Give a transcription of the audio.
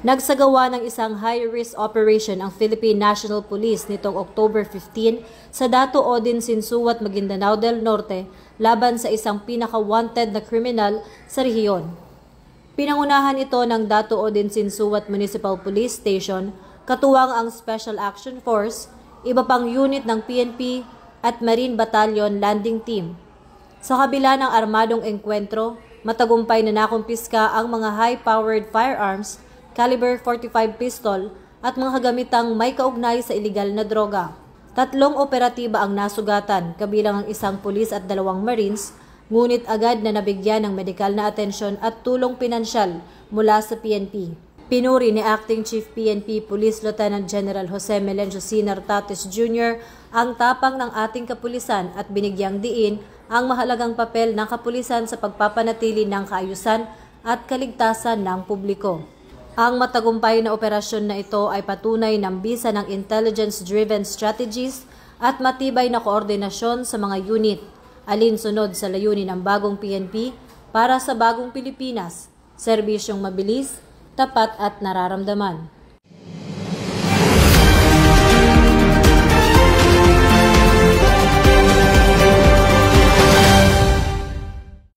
Nagsagawa ng isang high-risk operation ang Philippine National Police nitong October 15 sa Dato Odin Sinsuat, Maguindanao del Norte laban sa isang pinaka-wanted na kriminal sa rehiyon. Pinangunahan ito ng Dato Odin Sinsuat Municipal Police Station, katuwang ang Special Action Force, iba pang unit ng PNP at Marine Battalion Landing Team. Sa kabila ng armadong engkwentro, matagumpay na nakumpiska ang mga high-powered firearms, caliber 45 pistol at mga gamitang may kaugnay sa ilegal na droga. 3 operatiba ang nasugatan, kabilang ang isang pulis at 2 marines, ngunit agad na nabigyan ng medikal na atensyon at tulong pinansyal mula sa PNP. Pinuri ni Acting Chief PNP Police Lieutenant General Jose Melencio C. Nartates Jr. ang tapang ng ating kapulisan at binigyang diin ang mahalagang papel ng kapulisan sa pagpapanatili ng kaayusan at kaligtasan ng publiko. Ang matagumpay na operasyon na ito ay patunay ng bisa ng intelligence-driven strategies at matibay na koordinasyon sa mga unit, alinsunod sa layunin ng bagong PNP para sa bagong Pilipinas, serbisyong mabilis, tapat at nararamdaman.